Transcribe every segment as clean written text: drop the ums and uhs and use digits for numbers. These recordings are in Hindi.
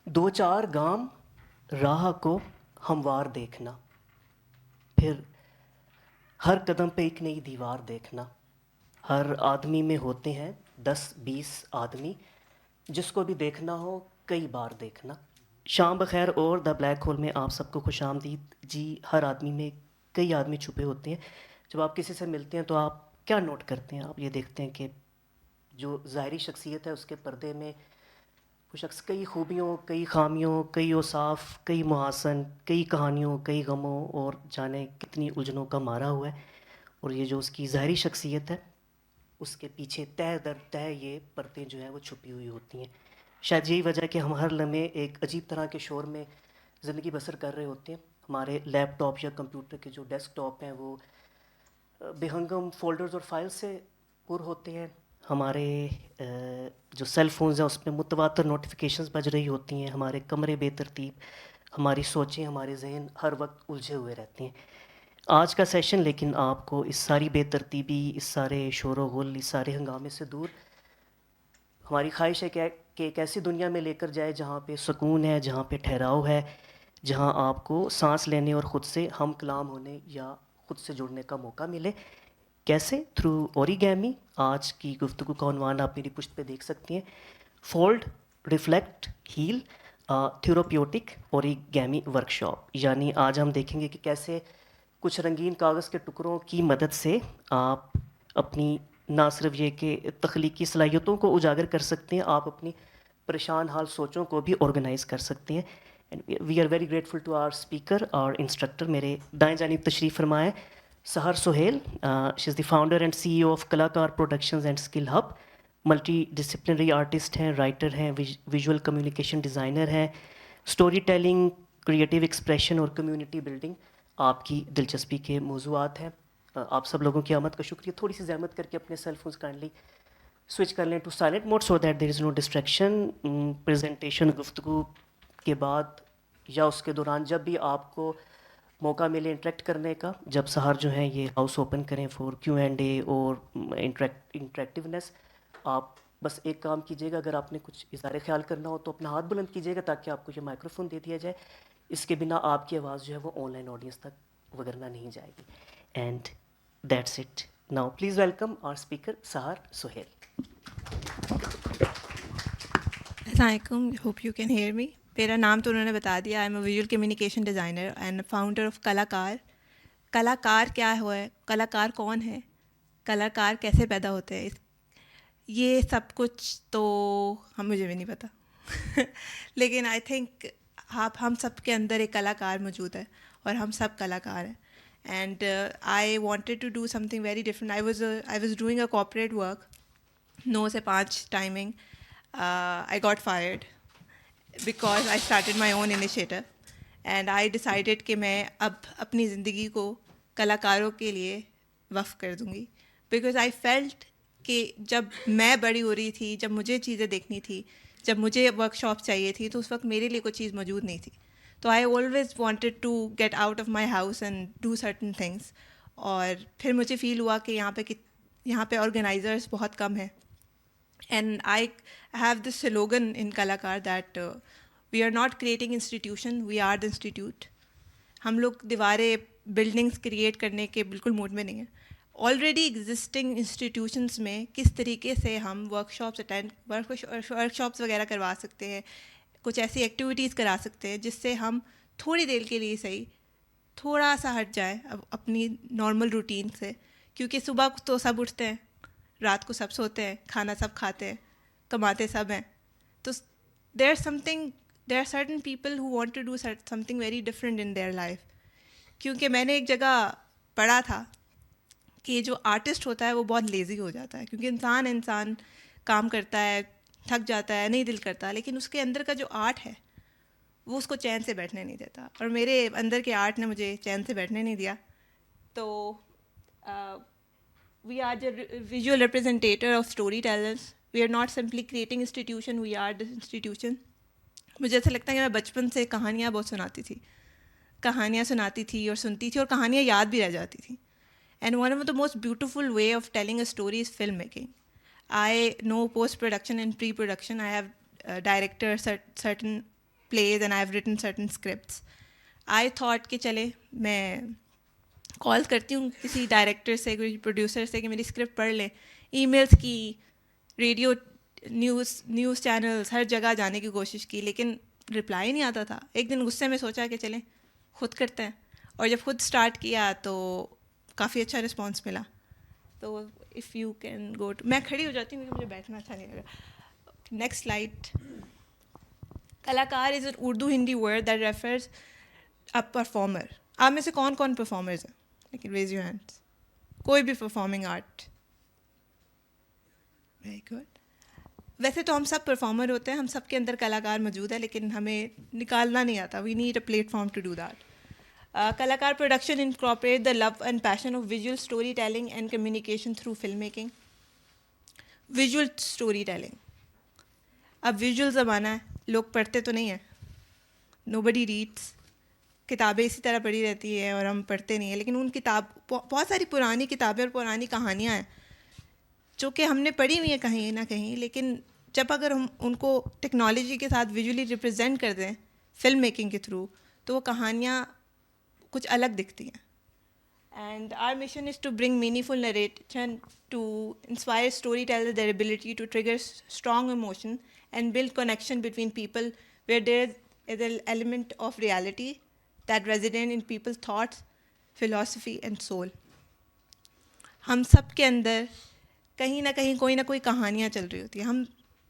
दो चार गाम राह को हमवार देखना, फिर हर कदम पे एक नई दीवार देखना। हर आदमी में होते हैं 10-20 आदमी, जिसको भी देखना हो कई बार देखना। शाम बखैर और द ब्लैक होल में आप सबको खुशामदीद जी। हर आदमी में कई आदमी छुपे होते हैं। जब आप किसी से मिलते हैं तो आप क्या नोट करते हैं? आप ये देखते हैं कि जो ज़ाहरी शख्सियत है उसके पर्दे में वो शख्स कई खूबियों, कई खामियों, कई औसाफ, कई मुहासन, कई कहानियों, कई गमों और जाने कितनी उलझनों का मारा हुआ है। और ये जो उसकी ज़ाहरी शख्सियत है उसके पीछे तह दर तह ये परतें जो हैं वो छुपी हुई होती हैं। शायद यही वजह है कि हम हर लम्हे एक अजीब तरह के शोर में ज़िंदगी बसर कर रहे होते हैं। हमारे लैपटॉप या कंप्यूटर के जो डेस्कटॉप हैं वो बेहंगम फ़ोल्डर्स और फाइल से पुर होते हैं। हमारे जो सेल फ़ोन्स हैं उसमें मुतवातर नोटिफिकेशंस बज रही होती हैं। हमारे कमरे बेतरतीब, हमारी सोचें, हमारे जहन हर वक्त उलझे हुए रहते हैं। आज का सेशन लेकिन आपको इस सारी बेतरतीबी, इस सारे शोर गुल, इस सारे हंगामे से दूर हमारी ख्वाहिश है कि एक ऐसी दुनिया में लेकर जाए जहाँ पे सुकून है, जहाँ पे ठहराव है, जहाँ आपको सांस लेने और ख़ुद से हम कलाम होने या ख़ुद से जुड़ने का मौका मिले। कैसे? थ्रू ओरिगैमी। आज की गुफ्तगू का उन्वान आप मेरी पुश्त पे देख सकती हैं। Fold, reflect, heal, therapeutic origami workshop. यानी आज हम देखेंगे कि कैसे कुछ रंगीन कागज़ के टुकड़ों की मदद से आप अपनी ना सिर्फ ये कि तख्लीकी सलाहियतों को उजागर कर सकते हैं, आप अपनी परेशान हाल सोचों को भी ऑर्गेनाइज़ कर सकते हैं। And we are very grateful to our speaker और इंस्ट्रक्टर। मेरे दाएं जानिब तशरीफ़ फरमाएँ Sahar Suhail. She is the founder and CEO of Kalakar productions and skill hub. Multidisciplinary artist हैं, राइटर हैं, विजुअल कम्युनिकेशन डिज़ाइनर हैं, स्टोरी टेलिंग, क्रिएटिव एक्सप्रेशन और कम्युनिटी बिल्डिंग आपकी दिलचस्पी के मौज़ूआत हैं। आप सब लोगों की आमद का शुक्रिया। थोड़ी सी जहमत करके अपने सेल फोन्स काइंडली स्विच कर लें to silent mode so that there is no distraction. Presentation गुफ्तगू के बाद या उसके दौरान जब भी आपको मौका मिले इंटरेक्ट करने का, जब सहर जो है ये हाउस ओपन करें फॉर Q&A और इंटरेक्टिवनेस, आप बस एक काम कीजिएगा, अगर आपने कुछ इज़हार ख्याल करना हो तो अपना हाथ बुलंद कीजिएगा ताकि आपको ये माइक्रोफोन दे दिया जाए। इसके बिना आपकी आवाज़ जो है वो ऑनलाइन ऑडियंस तक वगरना नहीं जाएगी। And that's it. Now please welcome our speaker Sahar Suhail. Assalamualaikum, hope you can hear me. मेरा नाम तो उन्होंने बता दिया। आई am a visual communication designer and founder of कलाकार। कलाकार क्या है, कलाकार कौन है, कलाकार कैसे पैदा होते हैं, ये सब कुछ तो मुझे भी नहीं पता लेकिन आई थिंक हम सब के अंदर एक कलाकार मौजूद है और हम सब कलाकार हैं। And I wanted to do something very different. I was doing a corporate work, 9 से 5 timing. I got fired because I started my own initiative and I decided कि मैं अब अपनी ज़िंदगी को कलाकारों के लिए वक्फ कर दूँगी, because I felt कि जब मैं बड़ी हो रही थी, जब मुझे चीज़ें देखनी थी, जब मुझे वर्कशॉप चाहिए थी, तो उस वक्त मेरे लिए कोई चीज़ मौजूद नहीं थी। तो I always wanted to get out of my house and do certain things. और फिर मुझे फ़ील हुआ कि यहाँ पे ऑर्गेनाइजर्स बहुत कम हैं। And I have this slogan in Kalakar that we are not creating institution, we are the institute. हम लोग दीवारें, बिल्डिंग्स क्रिएट करने के बिल्कुल मूड में नहीं हैं। ऑलरेडी एग्जिस्टिंग इंस्टीट्यूशंस में किस तरीके से हम वर्कशॉप्स वगैरह करवा सकते हैं, कुछ ऐसी एक्टिविटीज़ करा सकते हैं जिससे हम थोड़ी देर के लिए सही थोड़ा सा हट जाए अपनी नॉर्मल रूटीन से। क्योंकि सुबह तो सब उठते हैं, रात को सब सोते हैं, खाना सब खाते हैं, कमाते सब हैं। तो there are certain people who want to do something very different in their life. क्योंकि मैंने एक जगह पढ़ा था कि जो आर्टिस्ट होता है वो बहुत लेज़ी हो जाता है, क्योंकि इंसान काम करता है, थक जाता है, नहीं दिल करता, लेकिन उसके अंदर का जो आर्ट है वो उसको चैन से बैठने नहीं देता। और मेरे अंदर के आर्ट ने मुझे चैन से बैठने नहीं दिया। तो we are the visual representative of storytellers. We are not simply creating institution, we are the institution. मुझे ऐसा लगता है कि मैं बचपन से कहानियाँ बहुत सुनाती थी और सुनती थी, और कहानियाँ याद भी रह जाती थी। And one of the most beautiful way of telling a story is filmmaking. I know post-production and pre-production. I have directed certain plays and I've written certain scripts. I thought कि चले मैं कॉल करती हूँ किसी डायरेक्टर से, कोई प्रोड्यूसर से कि मेरी स्क्रिप्ट पढ़ ले. ईमेल्स की, रेडियो, न्यूज़ चैनल्स, हर जगह जाने की कोशिश की, लेकिन रिप्लाई नहीं आता था. एक दिन गुस्से में सोचा कि चलें खुद करते हैं, और जब खुद स्टार्ट किया तो काफ़ी अच्छा रिस्पॉन्स मिला. तो if you can go to, मैं खड़ी हो जाती हूँ क्योंकि मुझे बैठना अच्छा नहीं लगा. Next slide. Kalakar is an Urdu Hindi word that refers a performer. आप में से कौन कौन परफॉर्मर्स हैं? लेकिन रेज योर हैंड्स. कोई भी परफॉर्मिंग आर्ट. Very good. वैसे तो हम सब परफॉर्मर होते हैं, हम सब के अंदर कलाकार मौजूद है, लेकिन हमें निकालना नहीं आता. We need a platform to do that. Kalakar production incorporate the love and passion of visual storytelling and communication through filmmaking. Visual storytelling. अब विजुअल ज़माना है, लोग पढ़ते तो नहीं हैं. Nobody reads. किताबें इसी तरह पढ़ी रहती है और हम पढ़ते नहीं हैं. लेकिन उन बहुत सारी पुरानी किताबें और पुरानी कहानियाँ हैं जो कि हमने पढ़ी हुई हैं कहीं ना कहीं, लेकिन जब अगर हम उनको टेक्नोलॉजी के साथ विजुअली रिप्रेजेंट कर दें फिल्म मेकिंग के थ्रू, तो वो कहानियाँ कुछ अलग दिखती हैं. And our mission is to bring meaningful narration to inspire storytellers their ability to trigger strong emotion and build connection between people where there is an element of reality that resident in people's thoughts, philosophy and soul. हम सब के अंदर कहीं ना कहीं कोई ना कोई कहानियाँ चल रही होती हैं. हम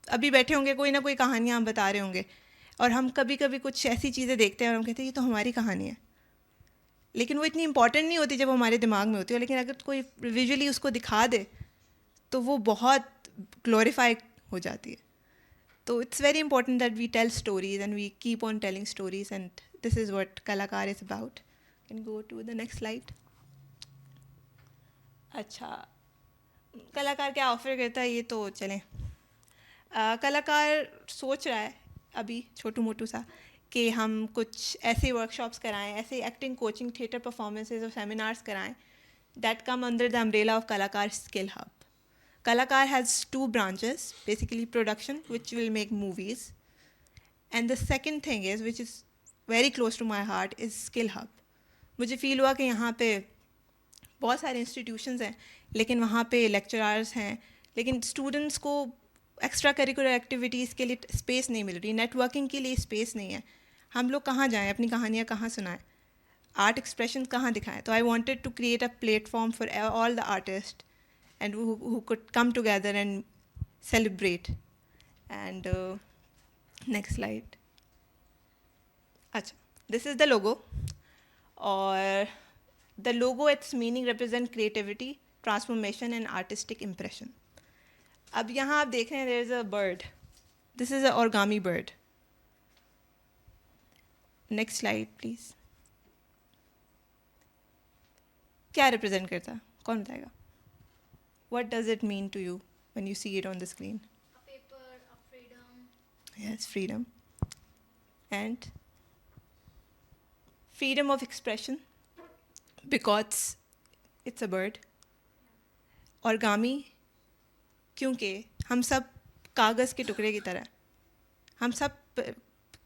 अभी बैठे होंगे, कोई ना कोई कहानियाँ हम बता रहे होंगे, और हम कभी कभी कुछ ऐसी चीज़ें देखते हैं और हम कहते हैं ये तो हमारी कहानी है, लेकिन वो इतनी इंपॉर्टेंट नहीं होती जब हमारे दिमाग में होती है. लेकिन अगर कोई विजुअली उसको दिखा दे तो वो बहुत ग्लोरीफाई हो जाती है. तो it's very important that we tell stories and we keep on telling stories, and this is what Kalakar is about. Can go to the next slide. अच्छा, कलाकार क्या ऑफर करता है ये तो चलें. कलाकार सोच रहा है अभी छोटू मोटू सा कि हम कुछ ऐसे वर्कशॉप्स कराएं, ऐसे एक्टिंग, कोचिंग, थिएटर परफॉर्मेंसेज और सेमिनार्स कराएं that come under the umbrella of कलाकार स्किल हब. कलाकार has 2 branches, basically production, which will make movies, and the second thing is, which is very close to my heart, is skill hub. मुझे फील हुआ कि यहाँ पे बहुत सारे इंस्टीट्यूशंस हैं, लेकिन वहाँ पे लेक्चरर्स हैं, लेकिन स्टूडेंट्स को एक्स्ट्रा करिकुलर एक्टिविटीज़ के लिए स्पेस नहीं मिल रही, नेटवर्किंग के लिए स्पेस नहीं है. हम लोग कहाँ जाएं, अपनी कहानियाँ कहाँ सुनाएं, आर्ट एक्सप्रेशन कहाँ दिखाएं. तो I wanted to create a platform for all the artist and who could come together and celebrate. And next slide. Acha, this is the logo, or the logo, its meaning represent creativity, transformation and artistic impression. अब यहाँ आप देख रहे हैं there is a bird. This is an origami bird. Next slide please. क्या represent करता है, कौन बताएगा? What does it mean to you when you see it on the screen? A paper, a freedom. Yes, freedom. And freedom of expression, because it's a bird. Origami, क्योंकि हम सब कागज़ के टुकड़े की तरह, हम सब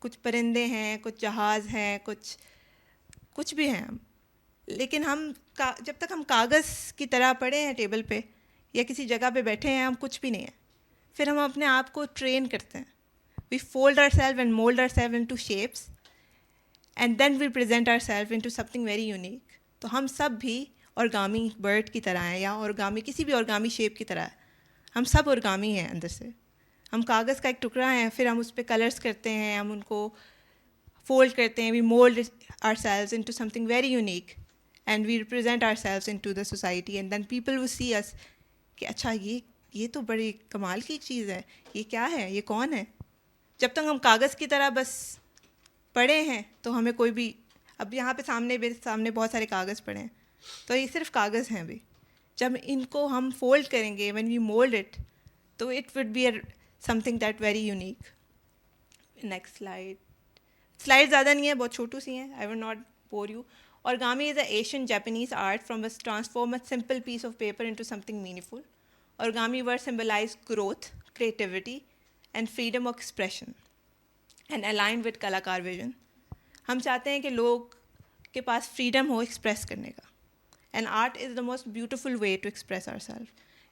कुछ परिंदे हैं, कुछ जहाज़ हैं, कुछ भी हैं हम, लेकिन हम जब तक हम कागज़ की तरह पड़े हैं टेबल पे या किसी जगह पे बैठे हैं, हम कुछ भी नहीं हैं. फिर हम अपने आप को ट्रेन करते हैं. We fold our self and mould our self into shapes, and then we present our self into something very unique. तो हम सब भी ऑर्गामी बर्ड की तरह हैं, या ऑर्गामी किसी भी ऑर्गामी शेप की तरह है. हम सब ऑर्गामी हैं अंदर से. हम कागज़ का एक टुकड़ा है, फिर हम उस पर कलर्स करते हैं, हम उनको फोल्ड करते हैं. We mould our self into something very unique, and we represent our self into the society, and then people will see us कि अच्छा ये तो बड़ी कमाल की चीज़ है, ये क्या है, ये कौन है. जब तक हम कागज़ की तरह बस पढ़े हैं तो हमें कोई भी, अब यहाँ पे सामने बहुत सारे कागज़ पड़े हैं, तो ये सिर्फ कागज़ हैं अभी. जब इनको हम फोल्ड करेंगे, व्हेन वी मोल्ड इट, तो it would be something that very unique. Next slide ज़्यादा नहीं है, बहुत छोटू सी हैं. I will not bore you. Origami is an Asian Japanese art from which transform a simple piece of paper into something meaningful. Origami words symbolize growth, creativity, and freedom of expression. And align with कलाकार विजन। हम चाहते हैं कि लोग के पास फ्रीडम हो एक्सप्रेस करने का, and art is the most beautiful way to express our self,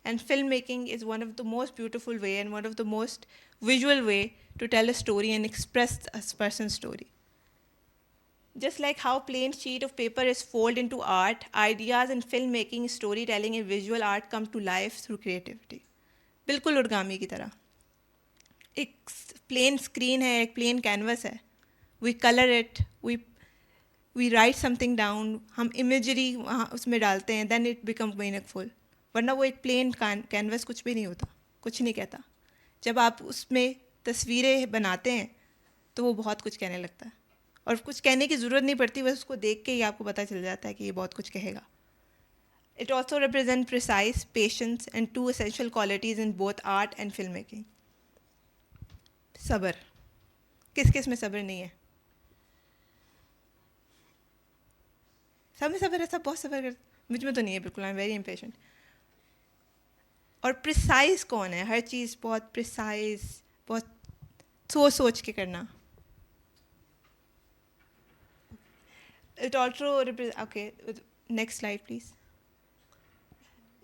and film making is one of the most beautiful way and one of the most visual way to tell a story and express a person's story. Just like how plain sheet of paper is folded into art, ideas in filmmaking, storytelling and visual art come to life through creativity. बिल्कुल origami की तरह। एक plain screen है, एक plain canvas है, we color it, we write something down, हम imagery वहाँ उसमें डालते हैं, then it becomes meaningful. वरना वो एक plain canvas कुछ भी नहीं होता, कुछ नहीं कहता। जब आप उसमें तस्वीरें बनाते हैं तो वो बहुत कुछ कहने लगता है, और कुछ कहने की ज़रूरत नहीं पड़ती, बस उसको देख के ही आपको पता चल जाता है कि ये बहुत कुछ कहेगा। It also represent precise, patience and two essential qualities in both art and film making. सब्र, किस किस में सब्र नहीं है? सब में सब्र है, सब बहुत सब्र कर, मुझ में तो नहीं है बिल्कुल, आई एम वेरी इम्पेशेंट। और प्रिसाइज कौन है? हर चीज़ बहुत प्रिसाइज, बहुत सोच सोच के करना। It also okay, next slide please.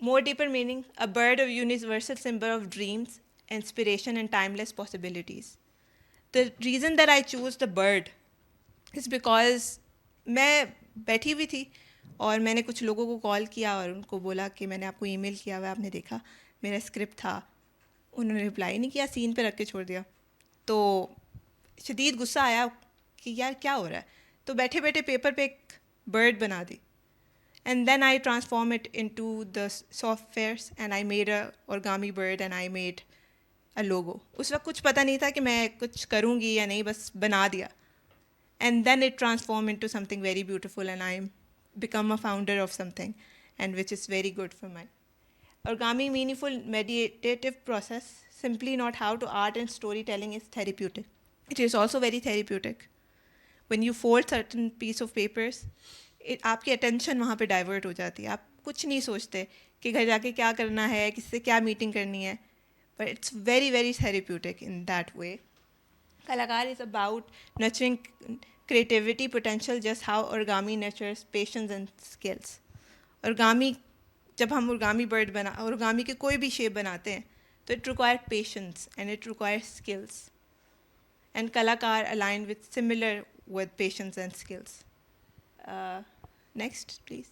More deeper meaning, a bird of universal symbol of dreams, inspiration and timeless possibilities. The reason that I choose the bird is because मैं बैठी हुई थी और मैंने कुछ लोगों को कॉल किया और उनको बोला कि मैंने आपको ईमेल किया हुआ, आपने देखा, मेरा स्क्रिप्ट था। उन्होंने रिप्लाई नहीं किया, सीन पे रख के छोड़ दिया। तो शदीद गुस्सा आया कि यार क्या हो रहा है। तो बैठे बैठे पेपर पे एक बर्ड बना दी, and then I transform it into the softwares and I made a origami bird and I made a logo. उस वक्त कुछ पता नहीं था कि मैं कुछ करूँगी या नहीं, बस बना दिया, and then it transformed into something very beautiful and I become a founder of something, and which is very good for my origami. Meaningful meditative process, simply not how to art and storytelling is therapeutic. It is also very therapeutic. When you fold certain piece of papers, आपकी अटेंशन वहाँ पे डाइवर्ट हो जाती है, आप कुछ नहीं सोचते कि घर जाके क्या करना है, किससे क्या मीटिंग करनी है, but it's very very therapeutic in that way. Kalakar is about nurturing creativity potential, just how origami nurtures patience and skills. Origami, जब हम ओरिगामी बर्ड ओरिगामी के कोई भी शेप बनाते हैं तो it require patience and it require skills, and Kalakar align with similar with patience and skills. Next please.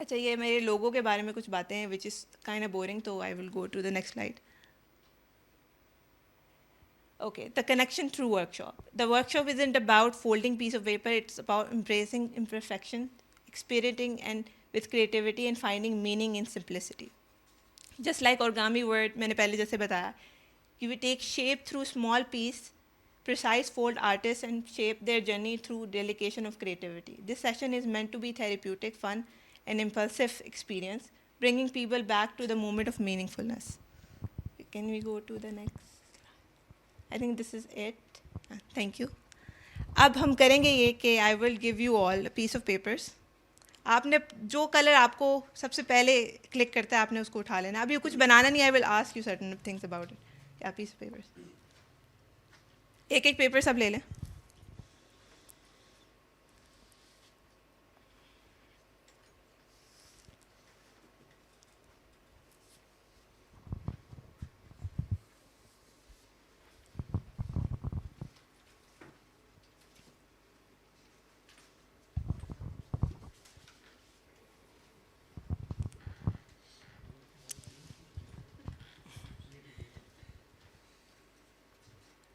अच्छा, ये मेरे लोगों के बारे में कुछ बातें हैं which is kind of boring, तो I will go to the next slide. Okay, the connection through workshop. The workshop isn't about folding piece of paper, it's about embracing imperfection, experimenting and with creativity and finding meaning in simplicity. Just like origami word, मैंने पहले जैसे बताया कि we take shape through small piece, precise fold artists and shape their journey through delegation of creativity. This session is meant to be therapeutic, fun, and impulsive experience, bringing people back to the moment of meaningfulness. Can we go to the next? I think this is it. Thank you. अब हम करेंगे ये कि I will give you all a piece of papers. आपने जो कलर आपको सबसे पहले क्लिक करता है आपने उसको उठा लेना। अभी कुछ बनाना नहीं, I will ask you certain things about it. क्या piece of papers? एक एक पेपर सब ले लें।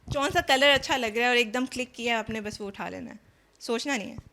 कौन सा कलर अच्छा लग रहा है और एकदम क्लिक किया आपने, बस वो उठा लेना है, सोचना नहीं है।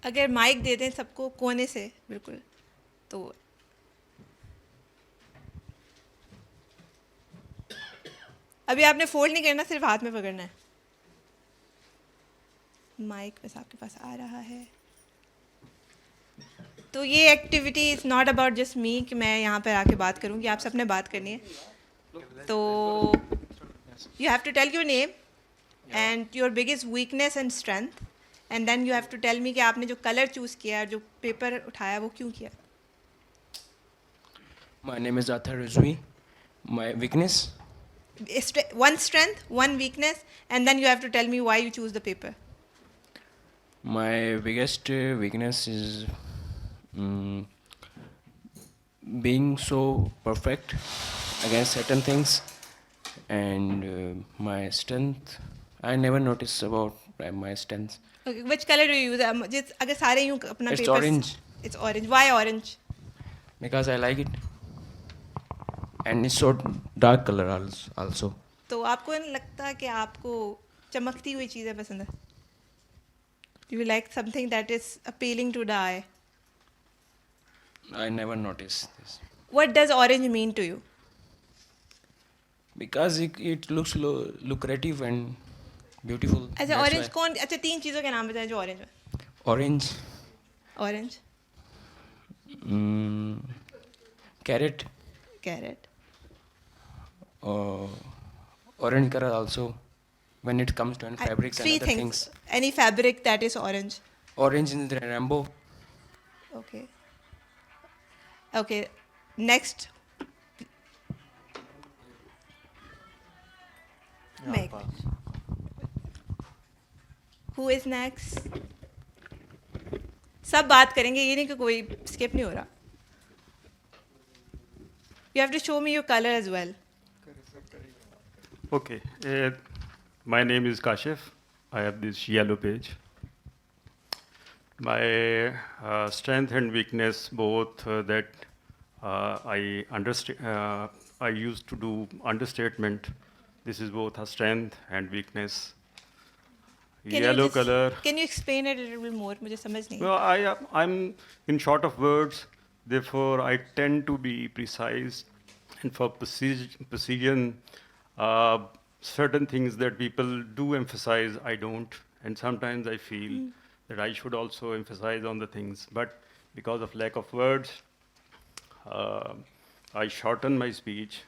अगर माइक दे दें सबको कोने से बिल्कुल तो अभी आपने फोल्ड नहीं करना, सिर्फ हाथ में पकड़ना है। माइक बस आपके पास आ रहा है। तो ये activity is not about just me कि मैं यहाँ पर आके बात करूँगी, आप सबने बात करनी है। तो you have to tell your name and your biggest weakness and strength, and then you have to tell me कि आपने जो कलर चूज़ किया, जो पेपर उठाया, वो क्यों किया। My name is Athar Rizvi. My weakness, One strength, one weakness, and then you have to tell me why you choose the paper. my biggest weakness is mm, being so perfect against certain things, and my strength, I never notice about my strengths. Okay, which color do you use? अगर सारे यूँ अपना It's paper orange. It's orange. Why orange? Because I like it, and it's so dark color also. तो आपको नहीं लगता कि आपको चमकती हुई चीज़ें पसंद है? You like something that is appealing to the eye. I never noticed this What does orange mean to you? because it looks lucrative and beautiful. अच्छा That's orange why. कौन, अच्छा 3 चीज़ों के नाम बताएं जो orange है. Orange, Orange, carrot, carrot. orange color also when it comes to fabrics and 3 other things. things. Any fabric that is orange. Orange in the rainbow. Okay. Okay. Next. Meg. Who is next? सब बात करेंगे, ये नहीं कि कोई skip नहीं हो रहा. You have to show me your color as well. Okay, my name is Kashif. I have this yellow page. My strength and weakness both that I understand. I used to do understatement. This is both a strength and weakness. Can Yellow you just, color. Can you explain it a little bit more? मुझे समझ नहीं. Well, I'm in short of words. Therefore, I tend to be precise, and for precision, certain things that people do emphasize, I don't, and sometimes I feel that I should also emphasize on the things. But because of lack of words, I shorten my speech.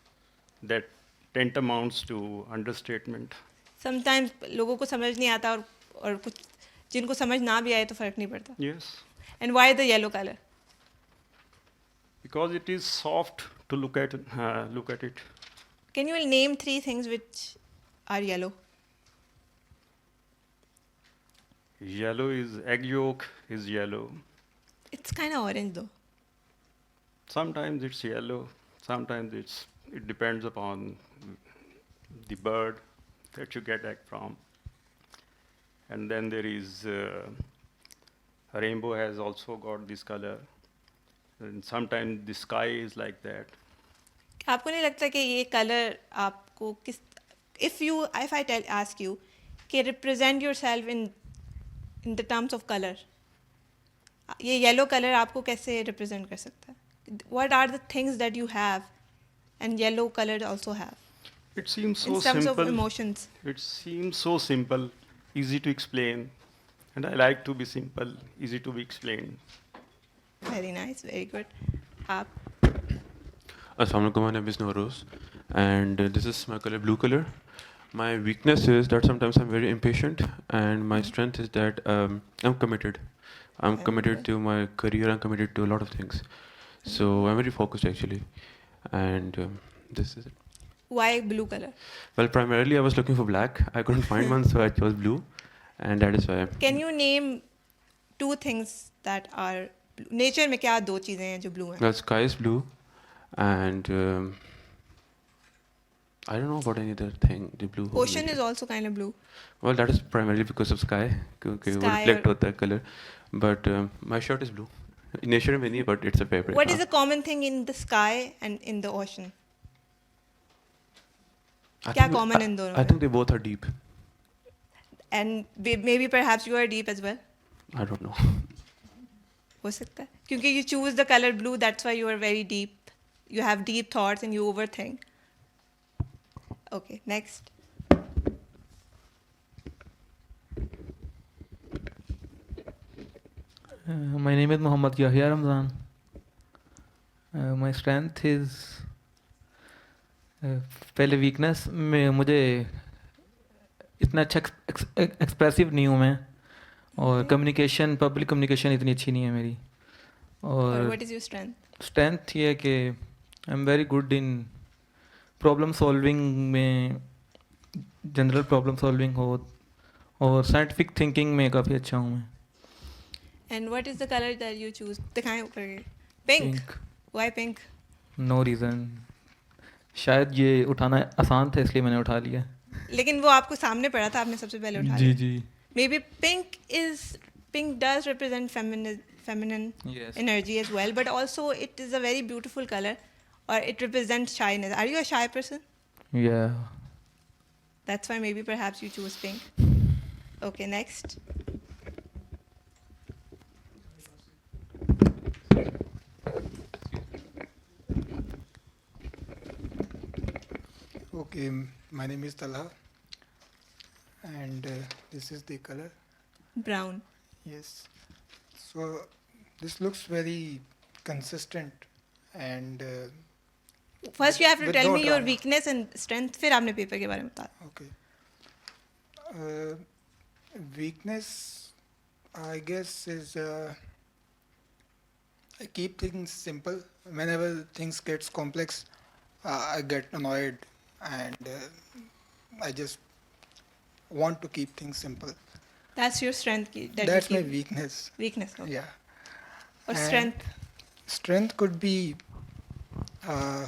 That tantamounts to understatement. Sometimes लोगों को समझ नहीं आता और कुछ जिनको समझ ना भी आए तो फर्क नहीं पड़ता. Yes, And why the yellow color? because it is soft to look at. Look at it. Can you name 3 things which are yellow? Yellow is egg yolk is yellow. It's kind of orange though. Sometimes it's yellow. Sometimes it depends upon the bird that you get egg from. And then there is rainbow has also got this color. And sometimes the sky is like that. आपको नहीं लगता कि ये कलर आपको किस if I ask you कि represent yourself in the terms of color, ये yellow color आपको कैसे represent कर सकता है? What are the things that you have and yellow color also have It seems so in terms simple. of emotions? It seems so simple, easy to explain. And I like to be simple, easy to be explained. Very nice, very good. आप Assalamualaikum, my name is Noruz, and this is my color, blue color. My weakness is that sometimes I'm very impatient, and my strength is that I'm committed. I'm Very committed good. to my career. I'm committed to a lot of things. So I'm very focused actually, and this is it. why blue color? Well, primarily I was looking for black. I couldn't find one, so I chose blue, and that is why. Can you name 2 things that are blue? Nature में क्या 2 चीज़ें हैं जो blue हैं? Well, sky is blue, and I don't know about any other thing. The blue. Ocean is also kind of blue. Well, that is primarily because of sky, क्योंकि वो Sky reflect और- होता है color. But my shirt is blue. Nature में नहीं, but it's a favorite. What is the common thing in the sky and in the ocean? I क्या think- common in दोनों I में? think they both are deep. And maybe perhaps you are deep as well. I don't know. हो सकता है क्योंकि you choose the color blue, that's why you are very deep, you have deep thoughts and you overthink. Okay, next. My name is Muhammad Yahya Ramzan. My strength is पहले वीकनेस में मुझे इतना अच्छा एक्सप्रेसिव नहीं हूँ मैं, और कम्युनिकेशन, पब्लिक कम्युनिकेशन इतनी अच्छी नहीं है मेरी. Or और what is your strength? Strength ये है कि I am very good in problem solving में, जनरल प्रॉब्लम सॉल्विंग हो, और साइंटिफिक थिंकिंग में काफ़ी अच्छा हूँ मैं. And what is the color that you choose? दिखाएं ऊपर के. Pink. Pink. Why pink? No reason, शायद ये उठाना आसान था इसलिए मैंने उठा लिया. लेकिन वो आपको सामने पड़ा था, आपने सबसे पहले उठा जी लिया. जी. Maybe pink does represent feminine Yes. energy as well, but also it is a very beautiful color, or it represents shyness. Are you a shy person? Yeah. That's why maybe perhaps you choose pink. Okay, next. Okay, my name is Talha, and this is the color. Brown. Yes. So this looks very consistent, and First you have to with tell no me your drama. weakness and strength, फिर आपने पेपर के बारे में बता. Okay. Weakness, I guess, is I keep things simple. Whenever things gets complex, I get annoyed, and I just want to keep things simple. That's your strength that That's you my keep. weakness. Weakness. Okay. Yeah. Or And strength. Strength could be uh,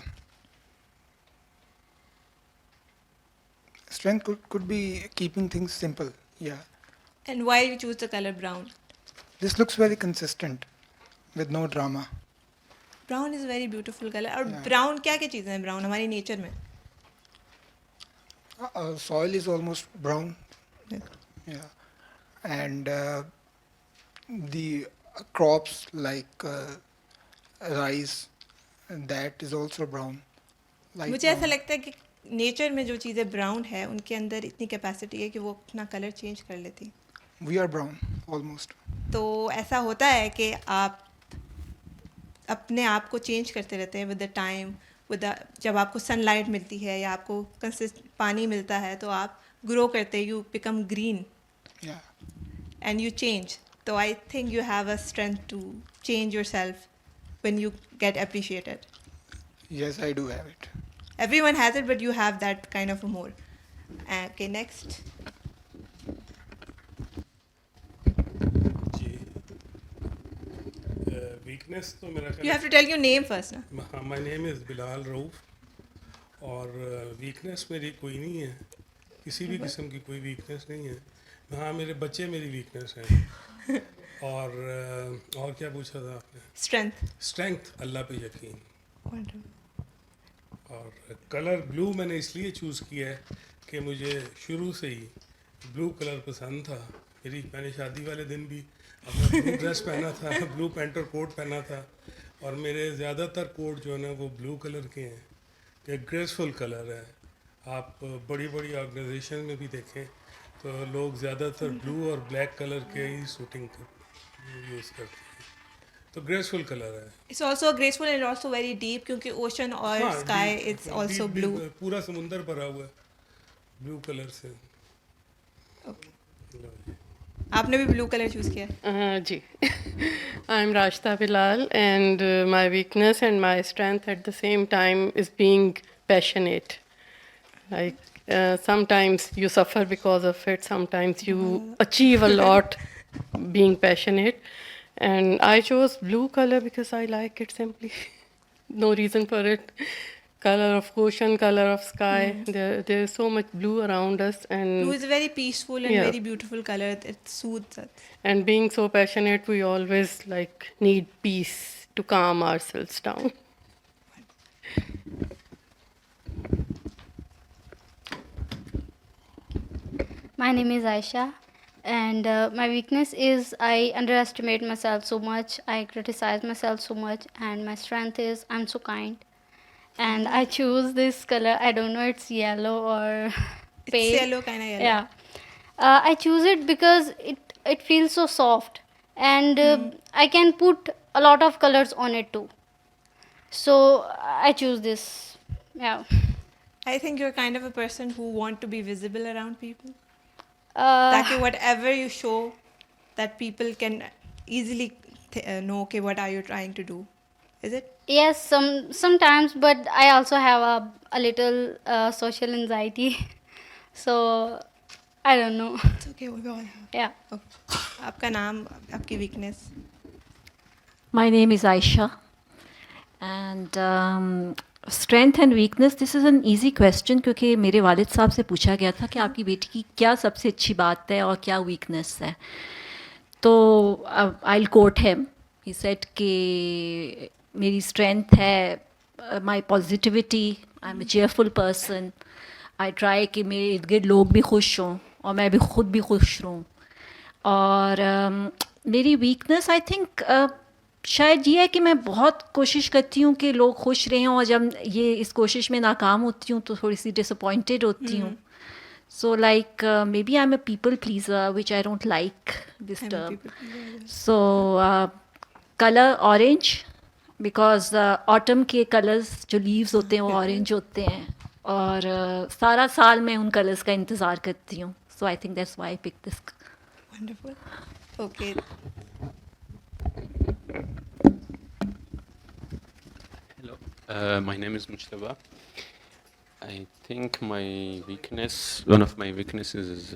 could be keeping things simple. Yeah. And why you choose the color brown? This looks very consistent with no drama. Brown is a very beautiful color. और Yeah. brown क्या क्या चीज़ें हैं brown हमारी nature में? Soil is almost brown. Yeah. Yeah. And the crops like rice, that is also brown. Light मुझे ऐसा brown. लगता है कि नेचर में जो चीज़ें ब्राउन है उनके अंदर इतनी कैपेसिटी है कि वो अपना कलर चेंज कर लेती. We are brown almost. तो ऐसा होता है कि आप अपने आप को चेंज करते रहते हैं विद द टाइम, जब आपको सनलाइट मिलती है या आपको पानी मिलता है तो आप ग्रो करते हैं, you become green Yeah. And you change. तो I think you have a strength to change your self when you get appreciated. Yes, I do have it. Everyone has it, but you have that kind of a more. Okay, next. जी वीकनेस तो मेरा You have to tell your name first. Na? My name is Bilal Rauf, और वीकनेस मेरी कोई नहीं है, किसी भी किस्म की कोई वीकनेस नहीं है. हाँ, मेरे बच्चे मेरी वीकनेस हैं. और क्या पूछा था आपने? Strength. स्ट्रेंथ, अल्लाह पे यकीन. Wonderful. और कलर ब्लू मैंने इसलिए चूज़ किया है कि मुझे शुरू से ही ब्लू कलर पसंद था. मैंने शादी वाले दिन भी अपना ब्लू ड्रेस पहना था, ब्लू पैंट और कोट पहना था, और मेरे ज़्यादातर कोट जो है ना वो ब्लू कलर के हैं. एक ग्रेसफुल कलर है. आप बड़ी बड़ी ऑर्गेनाइजेशन में भी देखें तो लोग ज़्यादातर ब्लू और ब्लैक कलर के ही शूटिंग यूज़ करते हैं. तो ग्रेसफुल कलर है. It's also graceful and also very deep क्योंकि ocean और हाँ, sky deep- is also deep- blue. deep, पूरा समुंदर भरा हुआ है ब्लू कलर से. Okay. आपने भी blue color choose किया. जी. I'm Rashta Bilal, and my weakness and my strength at the same time is being passionate. Like sometimes you suffer because of it, sometimes you achieve a lot being passionate. And I chose blue color because I like it simply. No reason for it. Color of ocean, color of sky. There's so much blue around us, Blue and is a very peaceful and Yeah. very beautiful color. It soothes us. and being so passionate, we always like need peace to calm ourselves down. My name is Aisha. And my weakness is I underestimate myself so much. I criticize myself so much. And my strength is I'm so kind. And I choose this color. I don't know, it's yellow or It's pale. yellow, kind of yellow. Yeah. I choose it because it feels so soft. And I can put a lot of colors on it too. So I choose this. Yeah. I think you're kind of a person who want to be visible around people. Uh, That whatever you show, that people can easily know, okay, what are you trying to do? Is it? Yes, sometimes, but I also have a little social anxiety. So I don't know. It's okay, we all have. Yeah. Okay. आपका नाम, आपकी weakness. My name is Aisha. And strength and weakness, this is an easy question क्योंकि मेरे वालिद साहब से पूछा गया था कि आपकी बेटी की क्या सबसे अच्छी बात है और क्या weakness है. तो I'll quote him. He said कि मेरी strength है my positivity. I'm a cheerful person. I try कि मेरे इर्द गिर्द लोग भी खुश हों और मैं भी खुद भी खुश रहूँ. और मेरी वीकनेस आई थिंक शायद ये है कि मैं बहुत कोशिश करती हूँ कि लोग खुश रहें और जब ये इस कोशिश में नाकाम होती हूँ तो थोड़ी सी डिसअपॉइंटेड होती हूँ. So like maybe I am a people pleaser which I don't like this term. So colour orange because autumn के कलर्स जो लीव्स होते हैं वो ऑरेंज होते हैं और सारा साल मैं उन कलर्स का इंतज़ार करती हूँ. So I think that's why I pick this. Wonderful. Okay. Hello, my name is Mujtaba. I think my weakness, one of my weaknesses is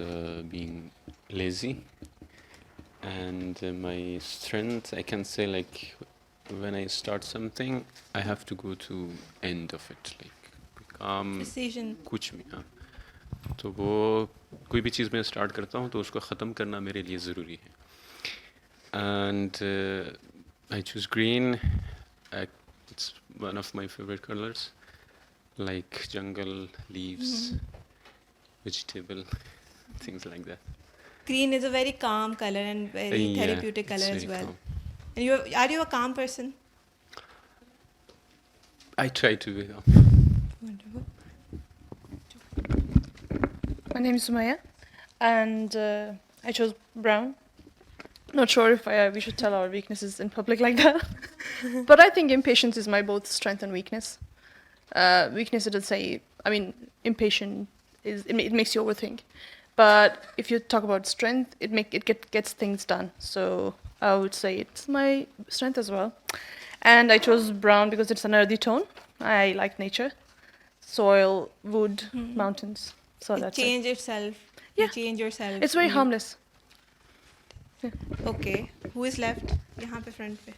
being lazy. And my strength, I can say like when I start something, I have to go to end of it. Like Precision. कुछ भी हाँ. तो वो कोई भी चीज़ मैं स्टार्ट करता हूँ तो उसको ख़त्म करना मेरे लिए ज़रूरी है. And I choose green. It's one of my favourite colours like jungle leaves vegetable things like that. Green is a very calm color and very Yeah, therapeutic color it's as very well. calm. And are you a calm person? I try to be. Wonderful. My name is Sumaya, and I chose brown. Not sure if we should tell our weaknesses in public like that, but I think impatience is my both strength and weakness. Weakness, it would say, I mean, impatient is it makes you overthink, but if you talk about strength, it gets things done. So I would say it's my strength as well, and I chose brown because it's an earthy tone. I like nature, soil, wood, mountains. So You that's change yourself. Yeah. You change yourself. It's very harmless. Okay. Who is left? यहाँ पे front पे.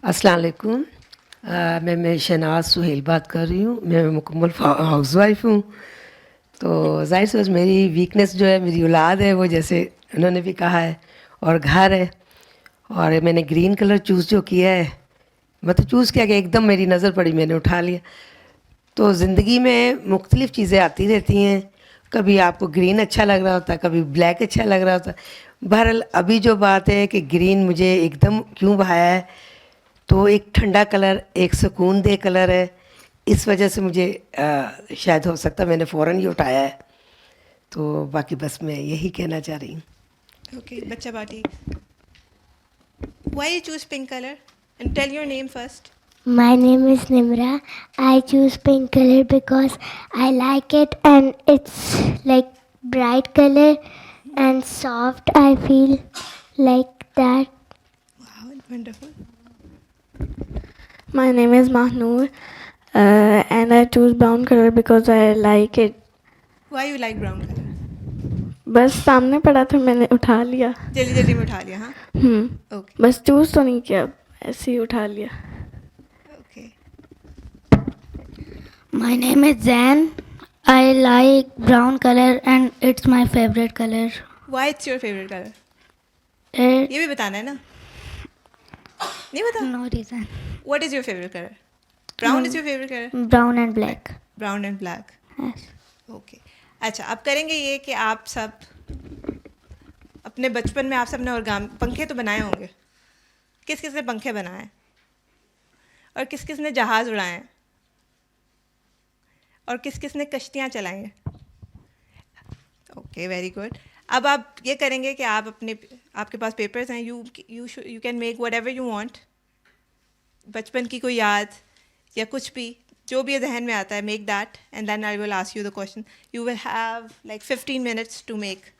अस्सलाम वालेकुम. मैं शहनाज सुहेल बात कर रही हूँ. मैं मुकम्मल हाउस वाइफ हूँ. तो जाहिर सी मेरी वीकनेस जो है मेरी औलाद है, वो जैसे उन्होंने भी कहा है, और घर है. और मैंने ग्रीन कलर चूज़ जो किया है, मतलब चूज़ किया कि एकदम मेरी नज़र पड़ी, मैंने उठा लिया. तो ज़िंदगी में मुख्तलिफ़ चीज़ें आती रहती हैं. कभी आपको ग्रीन अच्छा लग रहा होता है, कभी ब्लैक अच्छा लग रहा होता है. बहरहाल अभी जो बात है कि ग्रीन मुझे एकदम क्यों भाया है, तो एक ठंडा कलर, एक सुकून दे कलर है. इस वजह से मुझे शायद हो सकता है मैंने फ़ौरन ही उठाया है. तो बाकी बस मैं यही कहना चाह रही हूँ. Okay, Bacha Bati. Why you choose pink color? And tell your name first. My name is Nimra. I choose pink color because I like it and it's like bright color and soft. I feel like that. Wow, wonderful. My name is Mahnoor and I choose brown color because I like it. Why you like brown color? बस सामने पड़ा था, मैंने उठा लिया. जल्दी जल्दी में उठा लिया, हाँ? Okay. बस चूज तो नहीं किया, ऐसे ही उठा लिया. Okay. My name is Zain. I like brown color and it's my favorite color. Why it's your favorite color? It, ये भी बताना है ना? नहीं बता? No reason. What is your favorite color? Brown is your favorite color? Brown and black. Brown and black. Yes. Okay. अच्छा, अब करेंगे ये कि आप सब अपने बचपन में आप सब ने और पंखे तो बनाए होंगे. किस किस ने पंखे बनाए और किस किस ने जहाज़ उड़ाए हैं और किस किस ने कश्तियाँ चलाई हैं. Okay, very good. अब आप ये करेंगे कि आप आपके पास पेपर्स हैं. You can make what ever you want. बचपन की कोई याद या कुछ भी जो भी जहन में आता है, make that and then I will ask you the question. You will have like 15 minutes to make.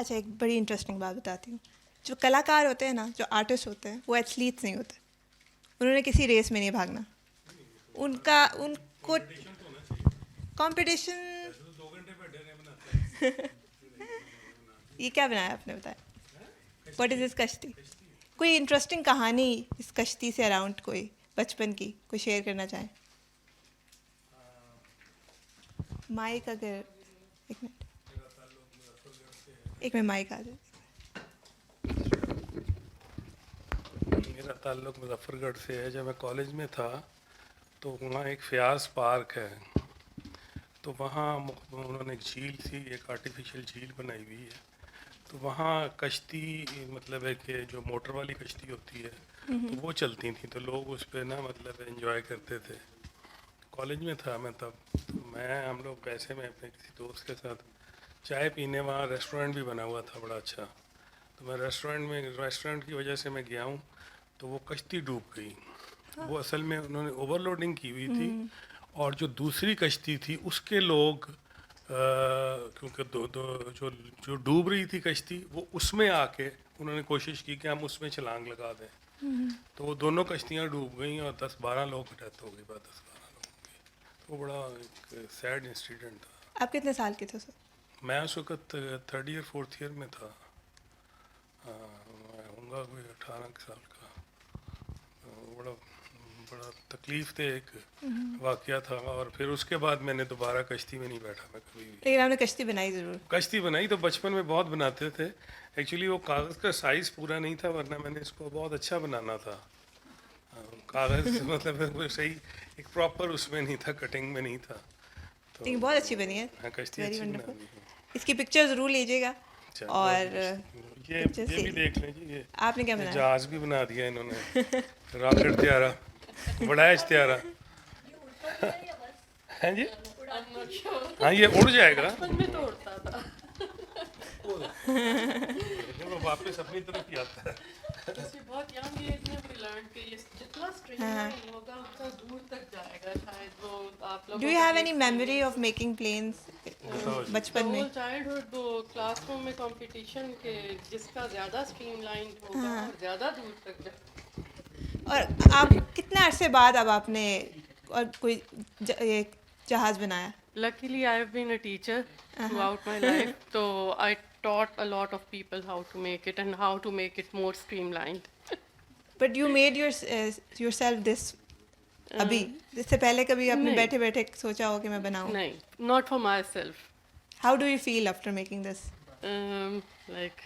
अच्छा, एक बड़ी इंटरेस्टिंग बात बताती हूँ। जो कलाकार होते हैं ना, जो आर्टिस्ट होते हैं, वो एथलीट्स नहीं होते। उन्होंने किसी रेस में नहीं भागना। उनको कंपटीशन ये क्या बनाया आपने, बताया? व्हाट इज दिस कश्ती? कोई इंटरेस्टिंग कहानी इस कश्ती से अराउंड, कोई बचपन की कोई शेयर करना चाहें? माइक अगर एक मिनट माइक आ जाए। मेरा ताल्लुक़ मुजफ्फरगढ़ से है। जब मैं कॉलेज में था तो वहाँ एक फ्याज पार्क है, तो वहाँ उन्होंने एक झील सी, एक आर्टिफिशियल झील बनाई हुई है। तो वहाँ कश्ती, मतलब है कि जो मोटर वाली कश्ती होती है तो वो चलती थी, तो लोग उस पर ना मतलब एंजॉय करते थे। कॉलेज में था मैं तब, तो हम लोग वैसे में अपने किसी दोस्त के साथ चाय पीने, वहाँ रेस्टोरेंट भी बना हुआ था बड़ा अच्छा। तो मैं रेस्टोरेंट की वजह से मैं गया हूँ, तो वो कश्ती डूब गई। वो असल में उन्होंने ओवरलोडिंग की हुई थी, और जो दूसरी कश्ती थी उसके लोग क्योंकि जो डूब रही थी कश्ती, वो उसमें आके उन्होंने कोशिश की कि हम उसमें छलांग लगा दें। तो वो दोनों कश्तियाँ डूब गई और 10-12 लोग की डेथ हो गई, 10-12 लोगों की। तो बड़ा एक सैड इंसिडेंट था। आप कितने साल के थे सर? मैं उस वक्त 3rd ईयर 4th ईयर में था। मैं होऊंगा कोई 18 साल का। बड़ा तकलीफ थे एक वाक़या था। और फिर उसके बाद मैंने दोबारा कश्ती में नहीं बैठा मैं कभी भी। लेकिन आपने कश्ती बनाई ज़रूर? कश्ती बनाई तो बचपन में बहुत बनाते थे। एक्चुअली वो कागज़ का साइज़ पूरा नहीं था, वरना मैंने इसको बहुत अच्छा बनाना था। कागज़ मतलब सही एक प्रॉपर उसमें नहीं था, कटिंग में नहीं था। तो लेकिन बहुत अच्छी बनी है। हाँ, कश्ती अच्छी बनी है। इसकी पिक्चर ज़रूर लीजिएगा। और ये भी देख लें जी, ये आपने क्या बनाया? जहाज़ भी बना दिया इन्होंने, रॉकेट तैयारा, बड़ा तैयारा है जी। हाँ, ये उड़ जाएगा। वो वापस अपनी तरफ ही आता है। बहुत यंग एज में भी लर्न कि ये जितना स्ट्रीमलाइन होगा उतना दूर तक जाएगा शायद। वो आप लोग do you have any memory of making planes बचपन में? चाइल्डहुड वो क्लासरूम में कंपटीशन के जिसका ज़्यादा स्ट्रीमलाइन होगा ज़्यादा दूर तक जाएगा। और आप कितने अरसे बाद अब आपने और कोई जहाज़ बनाया? Luckily, I have been a teacher throughout my life, so I taught a lot of people how to make it and how to make it more streamlined. But you made yourself this अभी, इससे पहले कभी आपने बैठे-बैठे सोचा हो कि मैं बनाऊं? नहीं, not for myself. How do you feel after making this? Like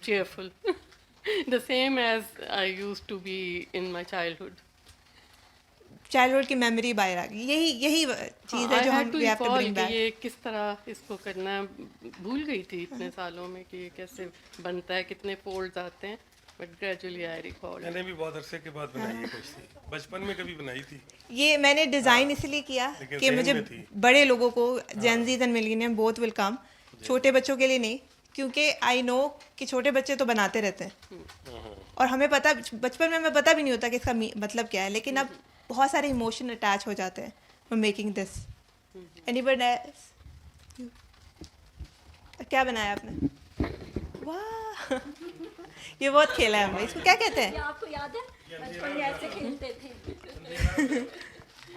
cheerful. The same as I used to be in my childhood. Childhood की मेमोरी बाहर आ गई। यही चीज़ है जो हम we have to bring back. ये किस तरह इसको करना है, भूल गई थी इतने सालों में कि ये कैसे बनता है, कितने फोल्ड्स आते हैं, बट ग्रेजुअली आई रिकॉल। मैंने भी बहुत अरसे के बाद बनाई है कश्ती, बचपन में कभी बनाई थी। ये मैंने डिज़ाइन इसलिए किया कि मुझे बड़े लोगों को, gen Zs and millennium both will come, छोटे बच्चों के लिए नहीं, क्योंकि आई नो कि छोटे बच्चे तो बनाते रहते हैं और हमें पता, बचपन में हमें पता भी नहीं होता कि इसका मतलब क्या है, लेकिन अब बहुत सारे इमोशन अटैच हो जाते हैं for making this. Anybody else? क्या बनाया आपने? वाह, ये बहुत खेला है हमने। इसको क्या कहते हैं? आपको याद है बचपन में ऐसे खेलते थे?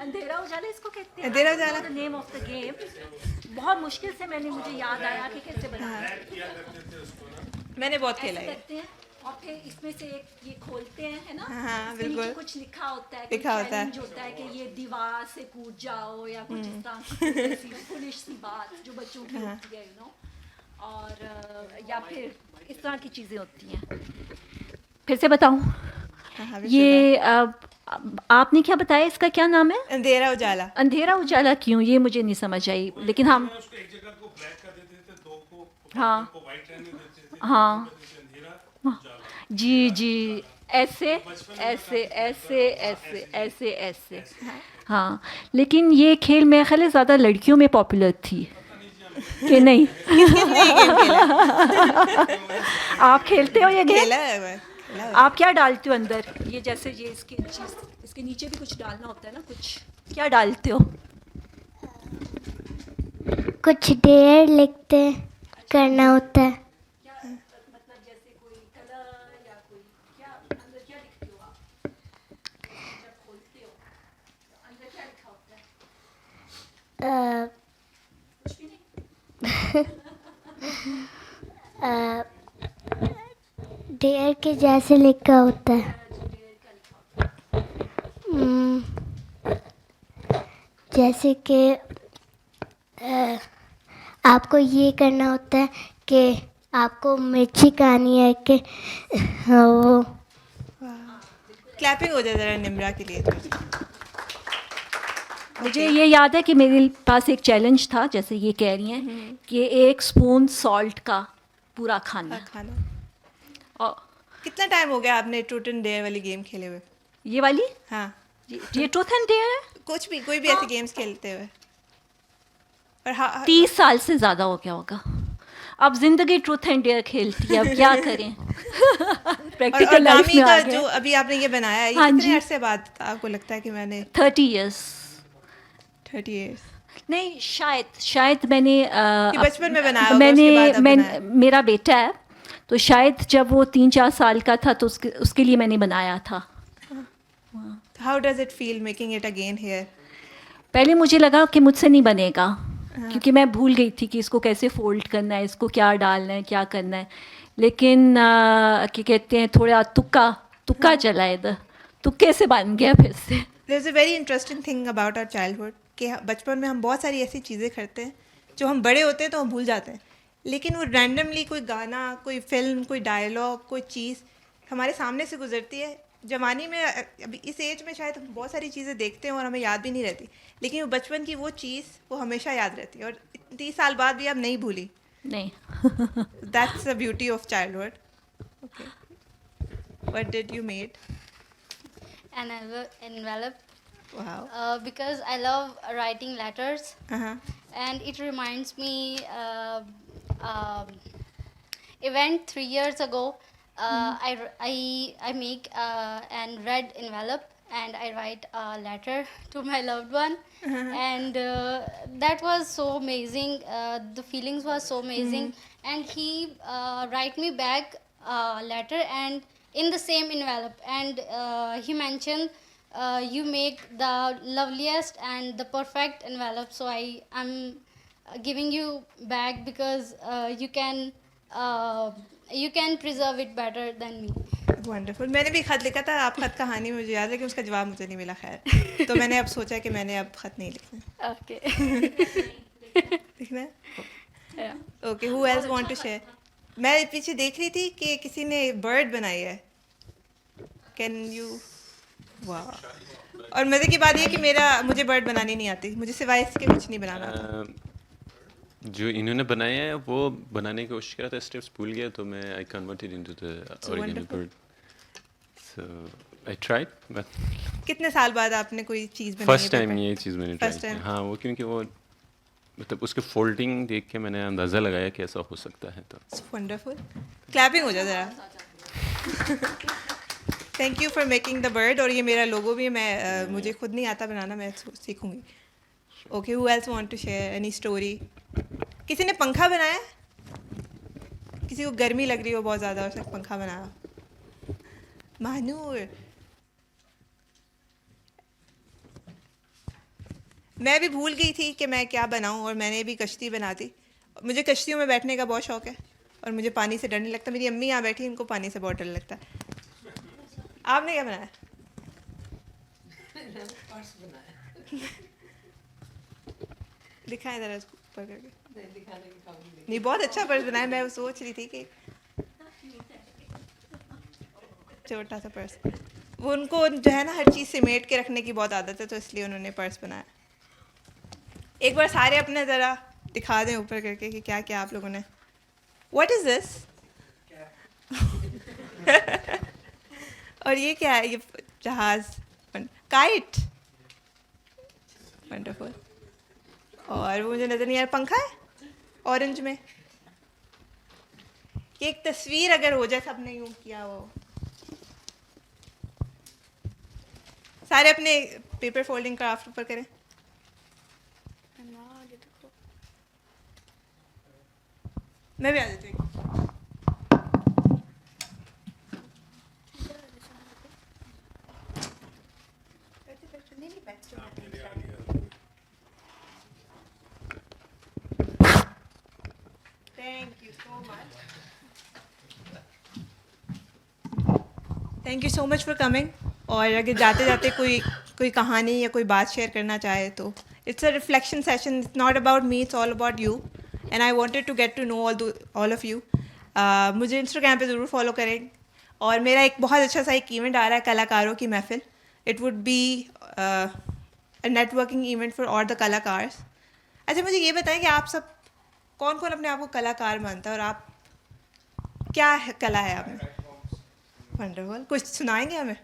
अंधेरा उजाला इसको कहते हैं। अंधेरा उजाला the name of the game. बहुत मुश्किल से मुझे याद आया कि कैसे बनाया। मैंने बहुत खेला है। और फिर इसमें से एक ये खोलते हैं, है ना? हाँ, बिल्कुल। कुछ लिखा होता है, लिखा होता है कि ये दीवार से कूद जाओ या कुछ इस तरह की फुलिश सी बात जो बच्चों की होती है, यू नो, और या फिर इस तरह की चीज़ें होती हैं। फिर से बताऊं? ये आपने क्या बताया, इसका क्या नाम है? अंधेरा उजाला। अंधेरा उजाला क्यों, ये मुझे नहीं समझ आई, लेकिन हम हाँ जी ऐसे ऐसे ऐसे ऐसे ऐसे ऐसे हाँ। लेकिन ये खेल मेरे ख्याल है ज़्यादा लड़कियों में पॉपुलर थी कि नहीं? आप खेलते हो ये गेम? आप क्या डालते हो अंदर? ये जैसे ये इसके नीचे भी कुछ डालना होता है ना, कुछ क्या डालते हो? कुछ देर लिखते करना होता है। डेयर के जैसे लिखा होता है। जैसे कि आपको ये करना होता है कि आपको मिर्ची खानी है कि वो क्लैपिंग हो जाए ज़रा निम्रा के लिए। मुझे ये याद है कि मेरे पास एक चैलेंज था, जैसे ये कह रही हैं कि 1 स्पून सॉल्ट का पूरा खाना। और कितना टाइम हो गया आपने ट्रूथ एंड डेयर वाली गेम खेले हुए? ये वाली? हाँ, ये ट्रूथ एंड डेयर है? कुछ भी, कोई भी ऐसे गेम्स खेलते हुए? और 30 साल से ज़्यादा हो गया होगा। अब जिंदगी ट्रूथ एंड डेयर खेलती है, अब क्या करें। प्रैक्टिकल लाइफ में आ गए। जो अभी आपने ये बनाया है, ये हाँ कितने जी। अरसे बाद आपको लगता है कि मैंने 30 years। 30 years नहीं, शायद मैंने कि बचपन में बनाया होगा, उसके बाद अब बनाया। मेरा बेटा है, तो शायद जब वो 3-4 साल का था तो उसके लिए मैंने बनाया था। How does it feel making it again here? पहले मुझे लगा कि मुझसे नहीं बनेगा, क्योंकि मैं भूल गई थी कि इसको कैसे फोल्ड करना है, इसको क्या डालना है, क्या करना है। लेकिन क्या कहते हैं, थोड़ा तुक्का चला इधर, तुक्के से बन गया फिर से। There is a very interesting thing about our childhood कि बचपन में हम बहुत सारी ऐसी चीज़ें करते हैं जो हम बड़े होते हैं तो हम भूल जाते हैं, लेकिन वो रैंडमली कोई गाना, कोई फिल्म, कोई डायलॉग, कोई चीज़ हमारे सामने से गुजरती है। जवानी में अभी इस एज में शायद हम बहुत सारी चीज़ें देखते हैं और हमें याद भी नहीं रहती, लेकिन वो बचपन की वो चीज़ वो हमेशा याद रहती है और 30 साल बाद भी आप नहीं भूली। नहीं। That's the beauty of childhood. Okay, what did you made? An envelope. Wow. Because I love writing letters, and it reminds me event 3 years ago. I make an red envelope and I write a letter to my loved one, and that was so amazing. The feelings were so amazing, and he write me back a letter and in the same envelope, and he mentioned you make the loveliest and the perfect envelope, so I am giving you back because you can preserve it better than me. Wonderful. मैंने भी खत लिखा था, आप खत कहानी मुझे याद है, लेकिन उसका जवाब मुझे नहीं मिला। खैर, तो मैंने अब सोचा कि मैंने अब खत नहीं लिखना। Okay. लिखना है? Okay, who else want to share? मैं पीछे देख रही थी कि किसी ने बर्ड बनाई है। Can you? वाह। और मज़े की बात ये कि मुझे बर्ड बनानी नहीं आती, मुझे सिवाय इसके कुछ नहीं बनाना आता। जो इन्होंने बनाया है वो बनाने की कोशिश करा था, स्टेप्स भूल गया, तो मैं I converted into the original bird, so I tried. But कितने साल बाद आपने कोई चीज़ बनाई? फर्स्ट टाइम ये चीज़ मैंने ट्राई की। हाँ, वो क्योंकि वो मतलब उसके फोल्डिंग देख के मैंने अंदाज़ा लगाया कि ऐसा हो सकता है। तो वंडरफुल। क्लैपिंग हो जाए ज़रा। Thank you for making the bird. और ये मेरा लोगो भी है, मुझे खुद नहीं आता बनाना, मैं सीखूंगी। Okay, who else want to share any story? किसी ने पंखा बनाया? किसी को गर्मी लग रही हो बहुत ज़्यादा और उसने पंखा बनाया? महानूर। मैं भी भूल गई थी कि मैं क्या बनाऊं और मैंने भी कश्ती बना दी। मुझे कश्तियों में बैठने का बहुत शौक है और मुझे पानी से डर नहीं लगता। मेरी अम्मी यहाँ बैठी, इनको पानी से बहुत डर लगता है। आपने क्या बनाया? दिखाएं जरा ऊपर करके। नहीं, बहुत अच्छा पर्स बनाया। मैं सोच रही थी कि छोटा सा पर्स, वो उनको जो है ना हर चीज़ समेट के रखने की बहुत आदत है, तो इसलिए उन्होंने पर्स बनाया। एक बार सारे अपने ज़रा दिखा दें ऊपर करके कि क्या क्या आप लोगों ने। What is this? और ये क्या है? ये जहाज़, काइट। वंडरफुल। और वो मुझे नज़र नहीं आ रहा, पंखा है ऑरेंज में। ये एक तस्वीर अगर हो जाए, सबने यूँ किया वो। सारे अपने पेपर फोल्डिंग क्राफ्ट ऊपर करें। मैं भी आ जाती हूँ। Thank you so much for coming. और अगर जाते जाते कोई कहानी या कोई बात शेयर करना चाहे तो it's a reflection session. It's not about me, it's all about you. And I wanted to get to know all of you. मुझे इंस्टाग्राम पे ज़रूर फॉलो करें. और मेरा एक बहुत अच्छा सा एक इवेंट आ रहा है, कलाकारों की महफिल. It would be a networking event for all the Kalakars. अच्छा, मुझे ये बताएं कि आप सब कौन कौन अपने आप को कलाकार मानता है, और आप क्या है, कला है आप में? वंडरफुल. कुछ सुनाएंगे हमें?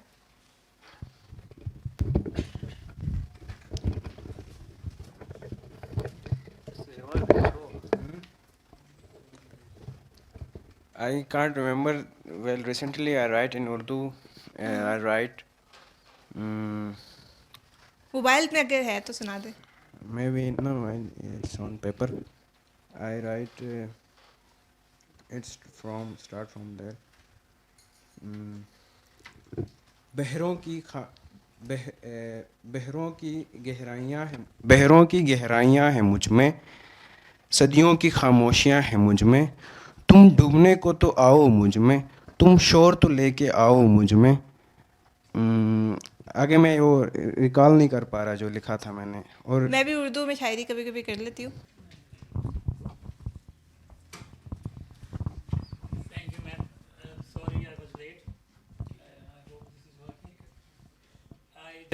I can't remember well. Recently, I write in Urdu. I write. Mobile में अगर है तो सुना दे. Maybe no. It's on paper. I write. It's start from there. बहरों की गहराइयाँ हैं मुझ में, सदियों की खामोशियाँ हैं मुझ में. तुम डूबने को तो आओ मुझ में, तुम शोर तो लेके आओ मुझ में. आगे मैं वो रिकॉल नहीं कर पा रहा जो लिखा था मैंने. और मैं भी उर्दू में शायरी कभी कभी कर लेती हूँ.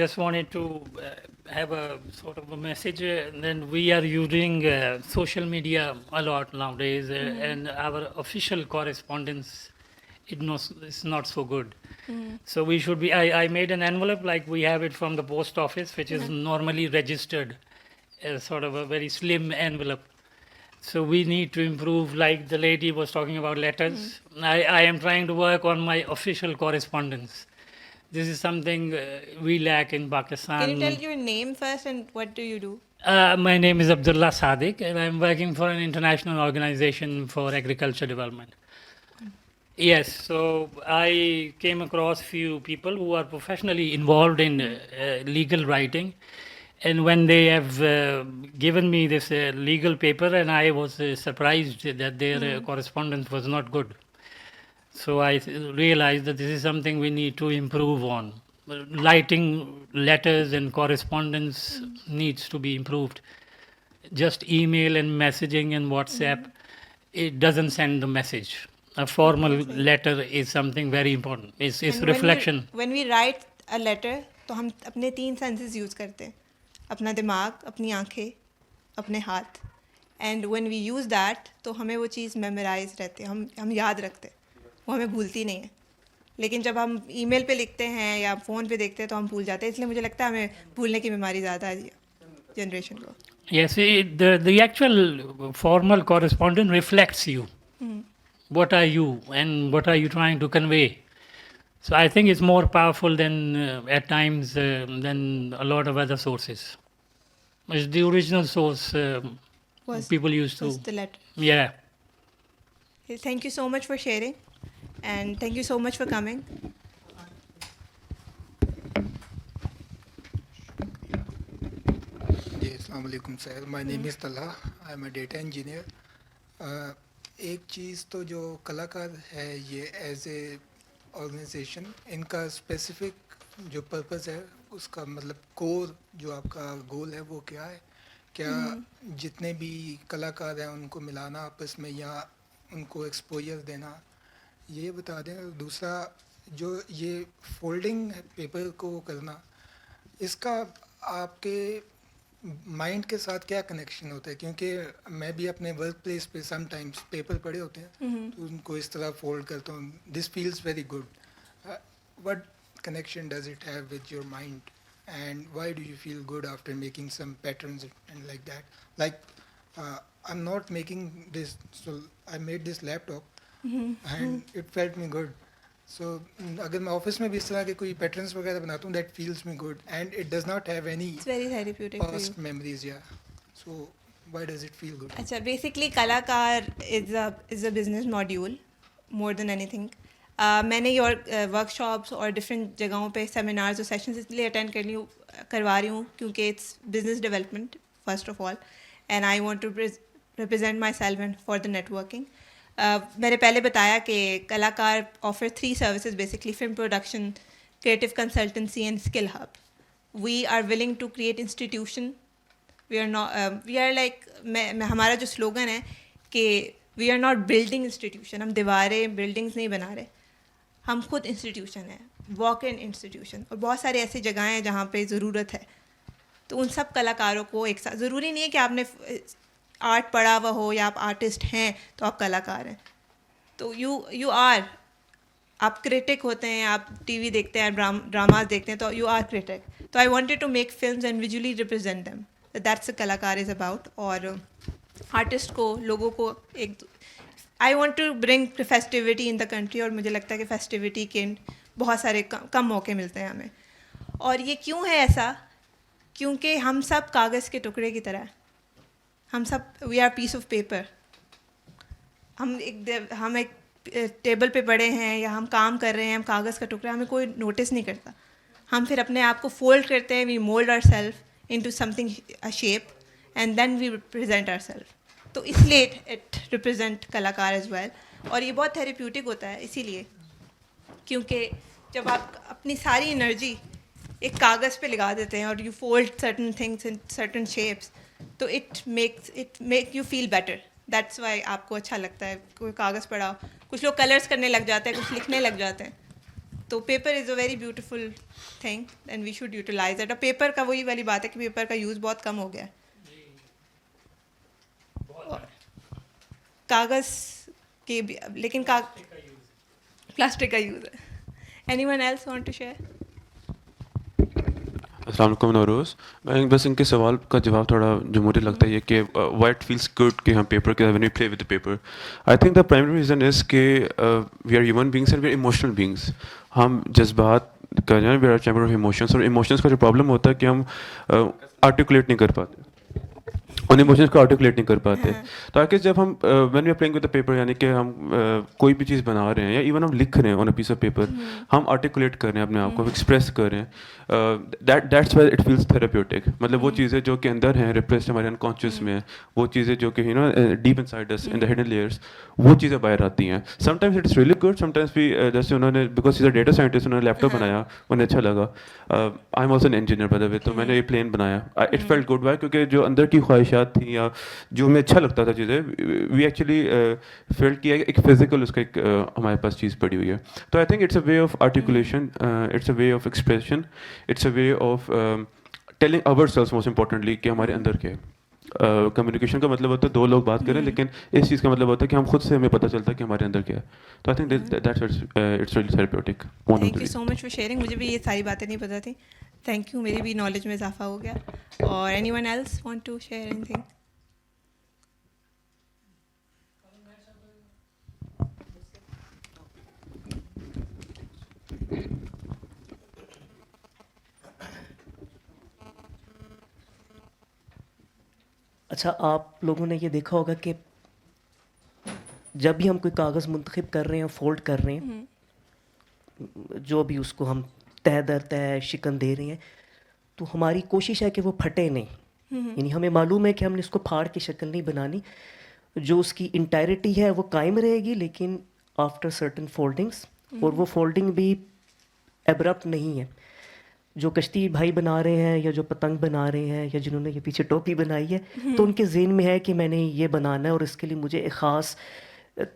Just wanted to have a sort of a message. Then we are using social media a lot nowadays, and our official correspondence is not so good. So we should be. I made an envelope like we have it from the post office, which is normally registered as sort of a very slim envelope. So we need to improve. Like the lady was talking about letters. I am trying to work on my official correspondence. This is something we lack in Pakistan. Can you tell your name first and what do you do? My name is Abdullah Sadiq, and I'm working for an international organization for agriculture development. Yes, so I came across few people who are professionally involved in legal writing, and when they have given me this legal paper, and I was surprised that their correspondence was not good. So I realized that this is something we need to improve on. Writing letters and correspondence needs to be improved. Just email and messaging and WhatsApp, it doesn't send the message. A formal letter is something very important. It's reflection. When we write a letter, तो हम अपने 3 senses use करते हैं. अपना दिमाग, अपनी आँखें, अपने हाथ. And when we use that, तो हमें वो चीज़ memorize रहते हैं. हम याद रखते हैं. वो हमें भूलती नहीं है. लेकिन जब हम ईमेल पे लिखते हैं या फ़ोन पे देखते हैं तो हम भूल जाते हैं. इसलिए मुझे लगता है हमें भूलने की बीमारी ज़्यादा है जनरेशन को. Yes, the actual formal correspondence reflects you. What are you and what are you trying to convey? So I think it's more powerful than at times than a lot of other sources. It's the original source people used to. Was the letter. Yeah. Thank you so much for sharing. And thank you so much for coming. Assalamu alaikum sir. My name is Talha. I am a data engineer. एक चीज़ तो जो कलाकार है ये एज ए ऑर्गेनाइजेशन इनका स्पेसिफिक जो पर्पस है उसका मतलब कोर जो आपका गोल है वो क्या है? क्या जितने भी कलाकार हैं उनको मिलाना आपस में या उनको एक्सपोजर देना, ये बता दें. दूसरा जो ये फोल्डिंग पेपर को करना, इसका आपके माइंड के साथ क्या कनेक्शन होता है? क्योंकि मैं भी अपने वर्क प्लेस पे समटाइम्स पेपर पड़े होते हैं तो उनको इस तरह फोल्ड करता हूँ. This feels very good. What connection does it have with your mind and why do you feel good after making some patterns and like that? Like I'm not making this, so I made this laptop and it felt me good. So अगर मैं ऑफिस में भी इस तरह के कोई पैटर्न्स वगैरह बनाता हूँ, that feels me good and it does not have any It's very therapeutic past for you. memories. Yeah, so why does it feel good? अच्छा, basically कलाकार is a business module more than anything. मैंने योर वर्कशॉप्स और डिफरेंट जगहों पे सेमिनार्स और सेशंस इसलिए अटेंड करवा रही हूँ क्योंकि it's business development first of all, and I want to represent my self and for the networking. मैंने पहले बताया कि Kalakar offer 3 services basically: film production, creative consultancy and skill hub. We are willing to create institution. We are like, हमारा जो स्लोगन है कि we are not building institution. हम दीवारें बिल्डिंग्स नहीं बना रहे, हम खुद इंस्टीट्यूशन है, वॉक इन इंस्टीट्यूशन. और बहुत सारे ऐसी जगहें हैं जहाँ पे ज़रूरत है. तो उन सब कलाकारों को एक साथ, ज़रूरी नहीं है कि आपने आर्ट पढ़ा हुआ हो या आप आर्टिस्ट हैं तो आप कलाकार हैं. तो यू आर, आप क्रिटिक होते हैं, आप टीवी देखते हैं, ड्रामाज देखते हैं, तो यू आर क्रिटिक. तो I wanted to make films and visually represent them. That's a Kalakar is about. और आर्टिस्ट को, लोगों को एक, I want to bring festivity in the country. और मुझे लगता है कि फेस्टिविटी के बहुत सारे कम मौके मिलते हैं हमें. और ये क्यों है ऐसा? क्योंकि हम सब कागज़ के टुकड़े की तरह हैं. हम सब, we are piece of paper. हम एक टेबल पे पड़े हैं या हम काम कर रहे हैं, हम कागज़ का टुकड़ा, हमें कोई नोटिस नहीं करता. हम फिर अपने आप को फोल्ड करते हैं, we mould our self into something, a shape, and then we represent our self. तो इसलिए it represent Kalakar as well. और ये बहुत थेरेप्यूटिक होता है इसीलिए, क्योंकि जब आप अपनी सारी एनर्जी एक कागज़ पे लगा देते हैं और you fold certain things in certain shapes, तो it make you feel better. That's why आपको अच्छा लगता है कोई कागज़ पढ़ा हो. कुछ लोग कलर्स करने लग जाते हैं, कुछ लिखने लग जाते हैं. तो paper is a very beautiful thing and we should utilise it. और पेपर का वही वाली बात है कि पेपर का यूज़ बहुत कम हो गया है. कागज़ के भी, लेकिन प्लास्टिक का यूज़ है. Anyone else want to share? अस्सलाम वालेकुम नौरोज़. मैं बस इनके सवाल का जवाब थोड़ा जो मुझे लगता है ये कि व्हाई इट फील्स गुड कि हम पेपर के when we play with the paper. I think the primary reason is कि we are human beings and we are emotional beings. हम जज्बात का जो है, we are chamber of emotions. और इमोशंस का जो प्रॉब्लम होता है कि हम आर्टिकुलेट नहीं कर पाते, उन इमोशंस को आर्टिकुलेट नहीं कर पाते. ताकि जब हम when we are playing with the paper, यानी कि हम कोई भी चीज़ बना रहे हैं या इवन हम लिख रहे हैं on a piece of paper, हम आर्टिकुलेट कर रहे हैं अपने आप को, एक्सप्रेस कर रहे हैं. That's why it feels therapeutic. मतलब वो चीज़ें जो कि अंदर हैं, रिप्रेस्ड हमारे अनकॉन्शियस में, वो चीज़ें जो कि deep inside us in the hidden layers, वो चीज़ें बाहर आती हैं. Sometimes it's really good, sometimes भी जैसे उन्होंने, because is a data scientist, उन्होंने लैपटॉप बनाया, उन्हें अच्छा लगा. I am also an engineer by the way, तो मैंने ये प्लेन बनाया. इट फेल्ट गुड बाय, क्योंकि जो अंदर की ख्वाहिशात थी या जो हमें अच्छा लगता था चीज़ें, वी एक्चुअली फील किया एक फिजिकल उसका एक हमारे पास चीज़ पड़ी हुई है. तो I think it's a way of articulation, it's a way of expression, it's a way of telling ourselves most importantly कि हमारे अंदर क्या है. कम्युनिकेशन का मतलब होता है दो लोग बात करें, लेकिन इस चीज़ का मतलब होता है कि हम खुद से हमें पता चलता है कि हमारे अंदर क्या है. तो I think that's it's really therapeutic. Thank you so much for sharing. मुझे भी ये सारी बातें नहीं पता थी. थैंक यू, मेरी भी नॉलेज में इजाफा हो गया. और anyone else want to share anything? अच्छा, आप लोगों ने ये देखा होगा कि जब भी हम कोई कागज़ मुंतखब कर रहे हैं, फोल्ड कर रहे हैं, जो भी उसको हम तह दर तह शिकन दे रहे हैं, तो हमारी कोशिश है कि वो फटे नहीं. यानी हमें मालूम है कि हमने इसको फाड़ के शक्ल नहीं बनानी. जो उसकी इंटायरिटी है वो कायम रहेगी, लेकिन आफ्टर सर्टन फोल्डिंग्स. और वो फोल्डिंग भी एब्रप्ट नहीं है. जो कश्ती भाई बना रहे हैं या जो पतंग बना रहे हैं या जिन्होंने ये पीछे टोपी बनाई है, तो उनके ज़हन में है कि मैंने ये बनाना है और इसके लिए मुझे एक ख़ास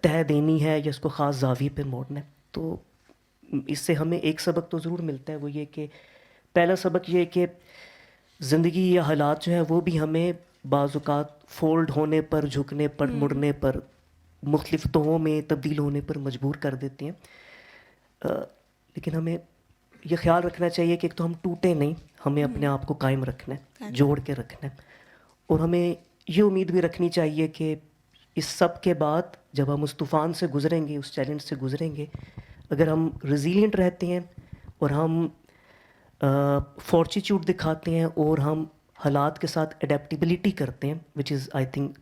तह देनी है या इसको ख़ास ज़ाविये पे मोड़ना है. तो इससे हमें एक सबक तो ज़रूर मिलता है. वो ये कि पहला सबक ये कि ज़िंदगी या हालात जो है वो भी हमें बाज़ात फ़ोल्ड होने पर, झुकने पर, मुड़ने पर, मुख्तलिफ़ तहों में तब्दील होने पर मजबूर कर देते हैं. लेकिन हमें ये ख्याल रखना चाहिए कि एक तो हम टूटे नहीं, हमें अपने आप को कायम रखना है, जोड़ के रखना है. और हमें ये उम्मीद भी रखनी चाहिए कि इस सब के बाद जब हम उस तूफ़ान से गुज़रेंगे, उस चैलेंज से गुज़रेंगे, अगर हम रेजिलिएंट रहते हैं और हम फॉर्टिट्यूड दिखाते हैं और हम हालात के साथ एडेप्टेबिलिटी करते हैं, which is I think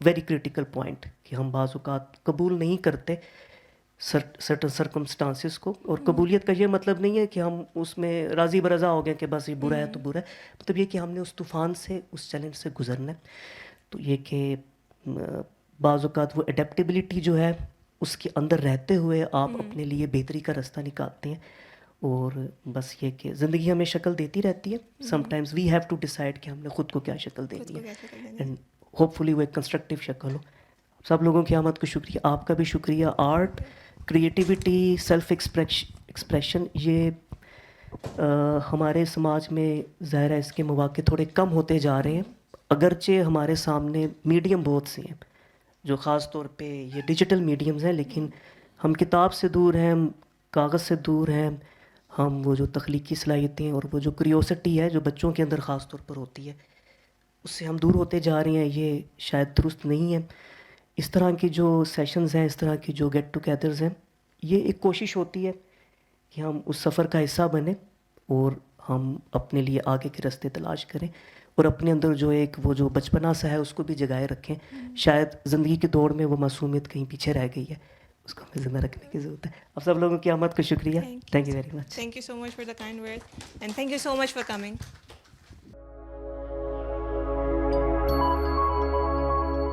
very critical point, कि हम बाज़ औक़ात कबूल नहीं करते सर्टन सर्कमस्टांसिस को. और कबूलियत का ये मतलब नहीं है कि हम उसमें राज़ी बरज़ा हो गए कि बस ये बुरा है तो बुरा है. मतलब ये कि हमने उस तूफ़ान से, उस चैलेंज से गुज़रना है. तो ये कि बाज़ औक़ात वो एडेप्टेबिलिटी जो है उसके अंदर रहते हुए आप अपने लिए बेहतरी का रास्ता निकालते हैं। और बस ये कि ज़िंदगी हमें शक्ल देती रहती है, sometimes we have to decide कि हमने ख़ुद को क्या शक्ल देनी है, एंड होपफुली वो एक कंस्ट्रक्टिव शक्ल हो। सब लोगों की आमद को शुक्रिया, आपका भी शुक्रिया। आर्ट, क्रिएटिविटी, सेल्फ एक्सप्रेशन ये हमारे समाज में ज़ाहिर है इसके मौक़े थोड़े कम होते जा रहे हैं, अगरचे हमारे सामने मीडियम बहुत से हैं जो ख़ास तौर पे ये डिजिटल मीडियम्स हैं, लेकिन हम किताब से दूर हैं, हम कागज़ से दूर हैं, हम वो जो तख्लीकी सलाहियतें और वो जो क्यूरियोसिटी है जो बच्चों के अंदर ख़ास तौर पर होती है उससे हम दूर होते जा रहे हैं। ये शायद दुरुस्त नहीं है। इस तरह की जो सेशंस हैं, इस तरह की जो गेट टुगेदर्स हैं, ये एक कोशिश होती है कि हम उस सफ़र का हिस्सा बने और हम अपने लिए आगे के रास्ते तलाश करें और अपने अंदर जो एक वो जो बचपना सा है उसको भी जगाए रखें। शायद ज़िंदगी की दौड़ में वो मासूमियत कहीं पीछे रह गई है, उसको हमें ज़िंदा रखने की ज़रूरत है। आप सब लोगों की आमद का शुक्रिया। Thank you very much. Thank you so much for the kind words, and thank you so much for coming.